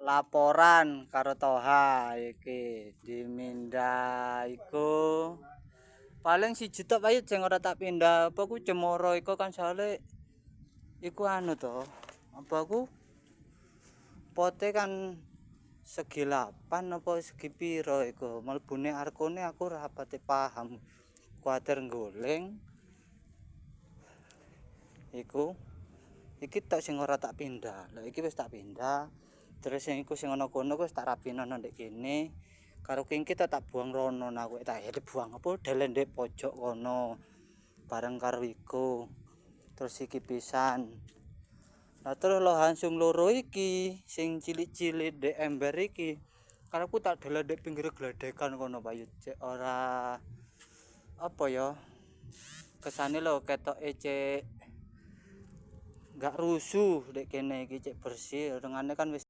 laporan karo Toha iki dimindah iku paling siji tok ae sing ora tak pindah apa ku Cemoro iku kan soalnya iku anu to apa ku pote kan segi 8 apa segi piro iku mlebune arkone aku ora pati paham kuwatir goleng iku iki tok sing ora tak pindah lha iki wis tak pindah terus sing iku sing ana kono wis tak rapinono ndek kene karo kengki tak buang rono aku tak buang apa delen ndek pojok kono bareng karo iku terus iki pisan nah terus lo hansung loro iki sing cilik-cilik ndek ember iki karo aku tak delen ndek pinggir gledekan kono Bayu cek ora apa ya kesane lo ketoke cek gak rusuh dek kene iki cek bersih rengane kan wis